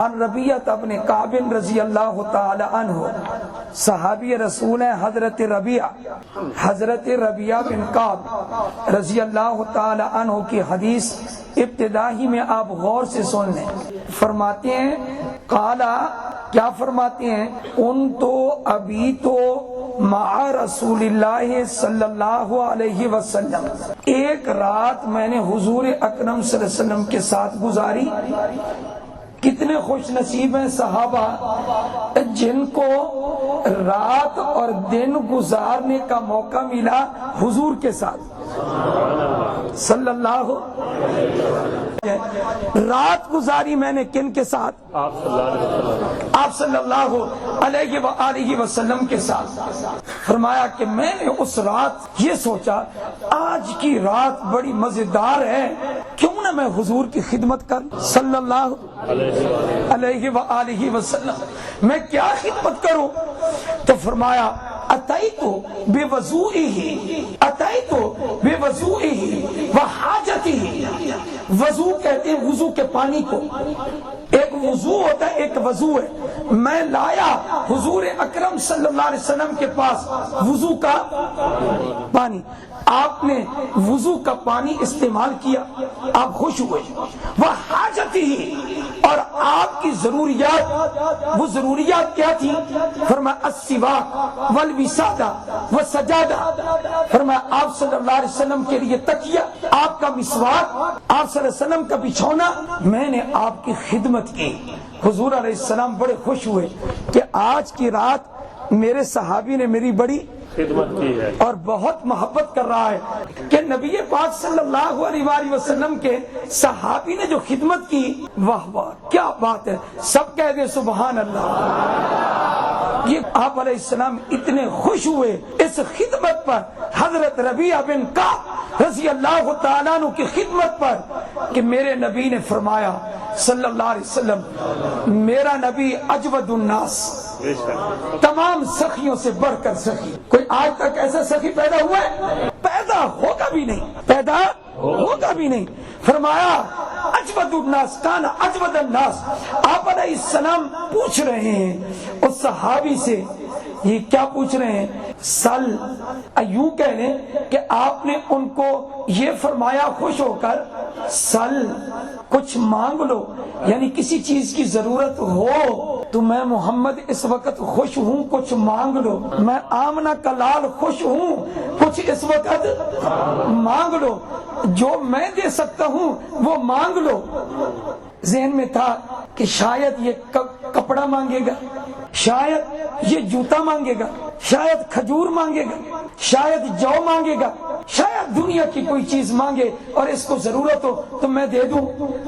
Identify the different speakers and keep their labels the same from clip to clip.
Speaker 1: عن ربیعۃ ابن کعب رضی اللہ تعالی عنہ، صحابی رسول ہیں حضرت ربیعہ بن کعب رضی اللہ تعالی عنہ کی حدیث ابتدائی میں آپ غور سے سن لیں۔ فرماتے ہیں قالا، کیا فرماتے ہیں؟ ان تو ابھی تو مع رسول اللہ صلی اللہ علیہ وسلم، ایک رات میں نے حضور اکرم صلی اللہ علیہ وسلم کے ساتھ گزاری۔ کتنے خوش نصیب ہیں صحابہ جن کو رات اور دن گزارنے کا موقع ملا حضور کے ساتھ صلی اللہ۔ رات گزاری میں نے کن کے ساتھ؟ آپ صلی اللہ علیہ وآلہ وسلم کے ساتھ۔ فرمایا کہ میں نے اس رات یہ سوچا آج کی رات بڑی مزیدار ہے، کیوں نہ میں حضور کی خدمت کر صلی اللہ علیہ وآلہ وسلم، میں کیا خدمت کروں؟ تو فرمایا اتیتو بوضوئہ وحاجتہ، وضو کہتے ہیں وضو کے پانی کو، ایک وضو ہوتا ہے ایک وضو ہے۔ میں لایا حضور اکرم صلی اللہ علیہ وسلم کے پاس وضو کا پانی، آپ نے وضو کا پانی استعمال کیا، آپ خوش ہوئے۔ وحاجتہ، اور آپ کی ضروریات، وہ ضروریات کیا تھی؟ فرمایا السواک والوسادہ والسجادہ، فرمایا آپ صلی اللہ علیہ وسلم کے لیے تکیہ، آپ کا مسواک، آپ صلی اللہ علیہ وسلم کا بچھونا، میں نے آپ کی خدمت کی۔ حضور علیہ السلام بڑے خوش ہوئے کہ آج کی رات میرے صحابی نے میری بڑی خدمت کی ہے اور بہت محبت کر رہا ہے کہ نبی پاک صلی اللہ علیہ وآلہ وسلم کے صحابی نے جو خدمت کی، واہ واہ کیا بات ہے، سب کہہ دے سبحان اللہ۔ یہ آپ علیہ السلام اتنے خوش ہوئے اس خدمت پر، حضرت ربیعہ بن کعب رضی اللہ تعالیٰ عنہ کی خدمت پر، کہ میرے نبی نے فرمایا صلی اللہ علیہ وسلم، میرا نبی اجود الناس، تمام سخیوں سے بڑھ کر سخی، کوئی آج تک ایسا سخی پیدا ہوا ہے؟ پیدا ہوگا بھی نہیں، فرمایا اجود الناس کان اجود الناس۔ آپ علیہ السلام پوچھ رہے ہیں اس صحابی سے، یہ کیا پوچھ رہے ہیں؟ سل، یوں کہہ لیں کہ آپ نے ان کو یہ فرمایا خوش ہو کر، سل کچھ مانگ لو، یعنی کسی چیز کی ضرورت ہو تو میں محمد اس وقت خوش ہوں، کچھ مانگ لو۔ میں آمنہ کا لال خوش ہوں، کچھ اس وقت مانگ لو، جو میں دے سکتا ہوں وہ مانگ لو۔ ذہن میں تھا کہ شاید یہ کپڑا مانگے گا، شاید یہ جوتا مانگے گا، شاید کھجور مانگے گا، شاید جو مانگے گا، شاید دنیا کی کوئی چیز مانگے اور اس کو ضرورت ہو تو میں دے دوں۔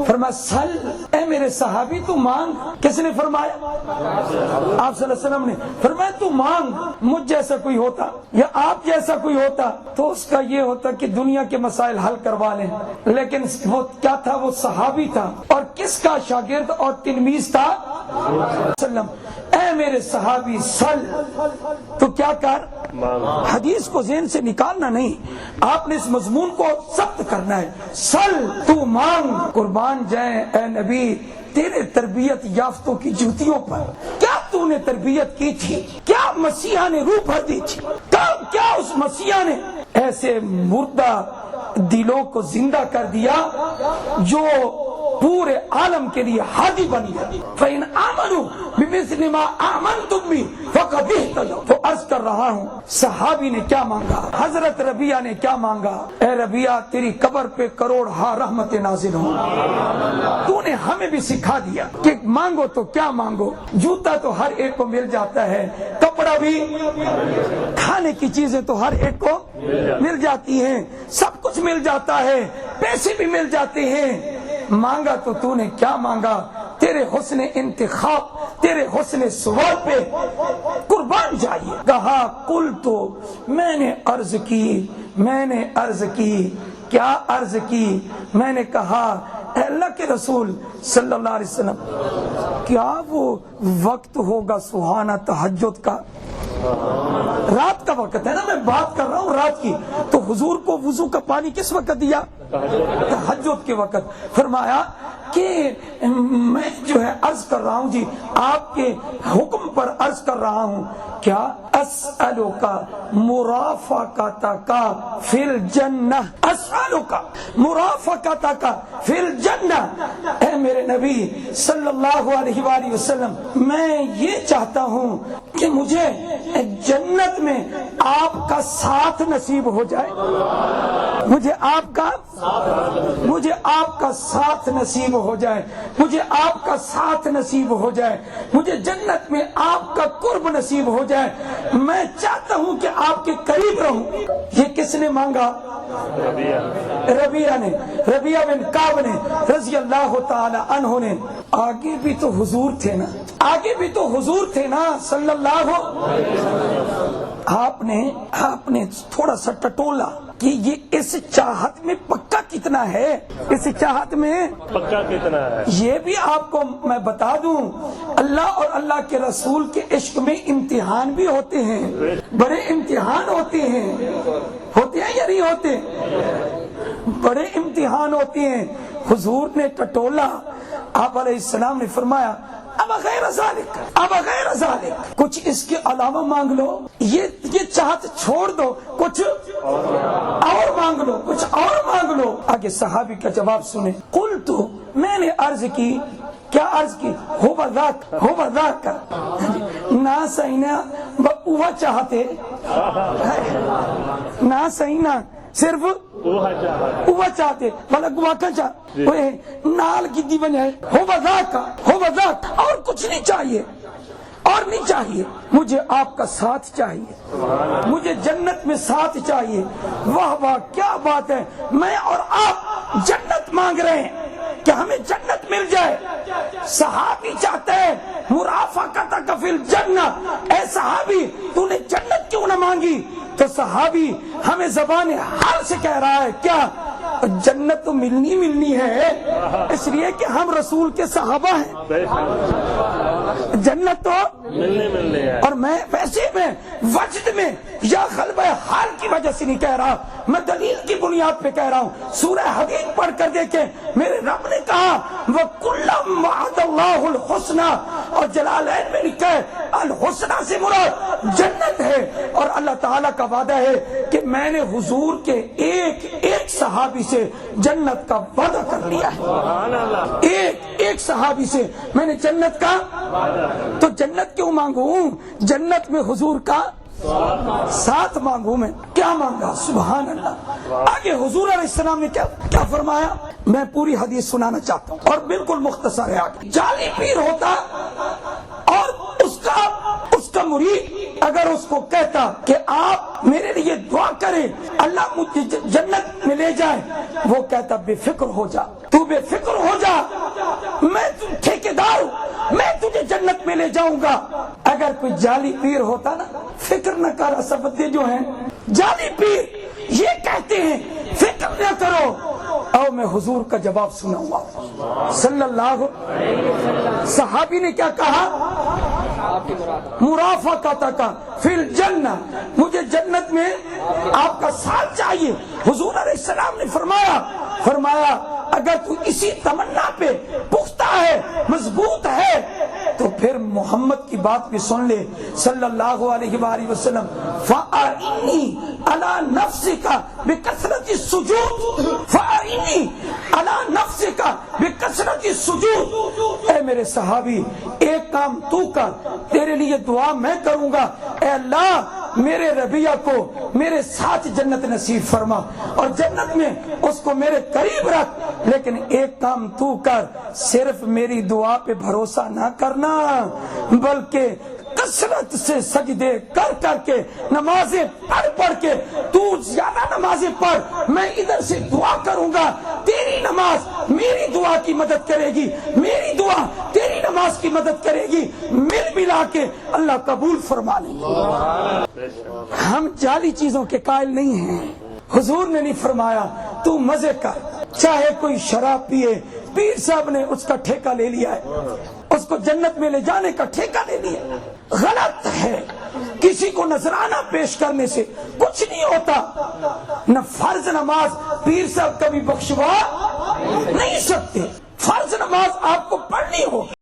Speaker 1: فرمایا سل، اے میرے صحابی تو مانگ۔ کس نے فرمایا؟ آپ صلی اللہ علیہ وسلم نے فرمایا تو مانگ۔ مجھ جیسا کوئی ہوتا یا آپ جیسا کوئی ہوتا تو اس کا یہ ہوتا کہ دنیا کے مسائل حل کروا لیں، لیکن وہ کیا تھا؟ وہ صحابی تھا، اور کس کا شاگرد اور تلمیذ تھا؟ اے میرے صحابی سل، تو کیا کر؟ حدیث کو ذہن سے نکالنا نہیں، آپ نے اس مضمون کو ثبت کرنا ہے۔ سل، تو مانگ۔ قربان جائیں اے نبی تیرے تربیت یافتوں کی جوتیوں پر، کیا تو نے تربیت کی تھی؟ کیا مسیحا نے روح بھر دی تھی؟ کیا اس مسیحا نے ایسے مردہ دلوں کو زندہ کر دیا جو پورے عالم کے لیے ہادی بن گیا؟ فَإِنْ آمَنُوا بِمِثْلِ مَا آمَنْتُمْ بِهِ فَقَدِ اهْتَدَوْا۔ تو عرض کر رہا ہوں صحابی نے کیا مانگا، حضرت ربیعہ نے کیا مانگا؟ اے ربیعہ تیری قبر پہ کروڑ ہا رحمت نازل ہوں۔ تو نے ہمیں بھی سکھا دیا کہ مانگو تو کیا مانگو، جوتا تو ہر ایک کو مل جاتا ہے، کپڑا بھی، کھانے کی چیزیں تو ہر ایک کو مل جاتی ہیں، سب کچھ مل جاتا ہے، پیسے بھی مل جاتے ہیں۔ مانگا تو نے کیا مانگا؟ تیرے حسن انتخاب، تیرے حسن سوال پہ قربان جائیے۔ کہا قل، تو میں نے عرض کی، کیا عرض کی؟ میں نے کہا اے اللہ کے رسول صلی اللہ علیہ وسلم، کیا وہ وقت ہوگا سہانا تہجد کا؟ رات کا وقت ہے نا، میں بات کر رہا ہوں رات کی، تو حضور کو وضو کا پانی کس وقت دیا؟ تہجد کے وقت فرمایا کہ میں جو ہے عرض کر رہا ہوں جی آپ کے حکم پر عرض کر رہا ہوں کیا اسألک مرافقتک فی الجنہ اسألک مرافقتک فی الجنہ اے میرے نبی صلی اللہ علیہ وآلہ وسلم میں یہ چاہتا ہوں کہ مجھے جنت میں آپ کا ساتھ نصیب ہو جائے مجھے آپ کا ساتھ نصیب ہو جائے مجھے آپ کا ساتھ نصیب ہو جائے مجھے جنت میں آپ کا قرب نصیب ہو جائے میں چاہتا ہوں کہ آپ کے قریب رہوں یہ کس نے مانگا ربیعہ بن کعب نے رضی اللہ تعالی عنہ نے آگے بھی تو حضور تھے نا صلی اللہ آپ نے تھوڑا سا ٹٹولا کہ یہ اس چاہت میں پکا کتنا ہے یہ بھی آپ کو میں بتا دوں اللہ اور اللہ کے رسول کے عشق میں امتحان بھی ہوتے ہیں بڑے امتحان ہوتے ہیں یا نہیں ہوتے بڑے امتحان ہوتے ہیں حضور نے ٹٹولا آپ علیہ السلام نے فرمایا اب غیر ذالک کچھ اس کے علاوہ مانگ لو یہ چاہت چھوڑ دو کچھ اور مانگ لو آگے صحابی کا جواب سنیں قلت میں نے عرض کی کیا عرض کی ہو بذاک نہ سینا بہوا چاہتے نہ سینا صرف وہ چاہتے بھلا گوا کا چاہتے نال کی دی وجہ ہو بذاک اور کچھ نہیں چاہیے مجھے آپ کا ساتھ چاہیے مجھے جنت میں ساتھ چاہیے واہ کیا بات ہے میں اور آپ جنت مانگ رہے ہیں کہ ہمیں جنت مل جائے صحابی چاہتے ہیں مرافقتک فی الجنہ اے صحابی تو نے جنت کیوں نہ مانگی تو صحابی ہمیں زبان حال سے کہہ رہا ہے کیا جنت تو ملنی ہے اس لیے کہ ہم رسول کے صحابہ ہیں جنت تو ملنے اور میں ویسے میں وجد میں یا غلبہ حال کی وجہ سے نہیں کہہ رہا میں دلیل کی بنیاد پہ کہہ رہا ہوں سورہ حدید پڑھ کر دیکھیں میرے رب نے کہا وَكُلًّا وَعَدَ اللَّهُ الْحُسْنَى اور جلالین میں لکھا ہے الحسنہ سے مراد جنت ہے اور اللہ تعالیٰ کا وعدہ ہے کہ میں نے حضور کے ایک صحابی سے جنت کا وعدہ کر لیا ہے ایک صحابی سے میں نے جنت کا تو جنت کیوں مانگوں جنت میں حضور کا ساتھ مانگوں میں کیا مانگا سبحان اللہ آگے حضور علیہ السلام نے کیا فرمایا میں پوری حدیث سنانا چاہتا ہوں اور بالکل مختصر ہے آگے جعلی پیر ہوتا اور اس کا مرید اگر اس کو کہتا کہ آپ میرے لیے دعا کریں اللہ مجھے جنت میں لے جائے وہ کہتا بے فکر ہو جا میں ٹھیکیدار ہوں میں تجھے جنت میں لے جاؤں گا اگر کوئی جعلی پیر ہوتا نا فکر نہ کر اسبدے جو ہیں جعلی پیر یہ کہتے ہیں فکر نہ کرو اور میں حضور کا جواب سناؤں گا صلی اللہ صحابی نے کیا کہا مرافقتک فی الجنہ مجھے جنت میں آپ کا ساتھ چاہیے حضور علیہ السلام نے فرمایا اگر تو اسی تمنا پہ پختہ ہے مضبوط ہے تو پھر محمد کی بات بھی سن لے صلی اللہ علیہ وآلہ وسلم فَأَعِنِّي عَلَى نَفْسِكَ بِكَثْرَةِ السُّجُودِ فَأَعِنِّي عَلَى نَفْسِكَ بِكَثْرَةِ السُّجُودِ اے میرے صحابی ایک کام تو کر تیرے لیے دعا میں کروں گا اے اللہ میرے ربیہ کو میرے ساتھ جنت نصیب فرما اور جنت میں اس کو میرے قریب رکھ لیکن ایک کام تو کر صرف میری دعا پہ بھروسہ نہ کرنا بلکہ کثرت سے سجدے کر کے نمازیں پڑھ کے تو زیادہ نمازیں پڑھ میں ادھر سے دعا کروں گا تیری نماز میری دعا کی مدد کرے گی میری دعا تیری نماز کی مدد کرے گی مل ملا کے اللہ قبول فرما لیں گے ہم جعلی چیزوں کے قائل نہیں ہیں حضور نے نہیں فرمایا تو مزے کر چاہے کوئی شراب پیے پیر صاحب نے اس کا ٹھیکہ لے لیا ہے اس کو جنت میں لے جانے کا ٹھیکہ لے لیا غلط ہے کسی کو نذرانہ پیش کرنے سے کچھ نہیں ہوتا نہ فرض نماز پیر صاحب کبھی بخشوا نہیں سکتے. فرض نماز آپ کو پڑھنی ہوگی.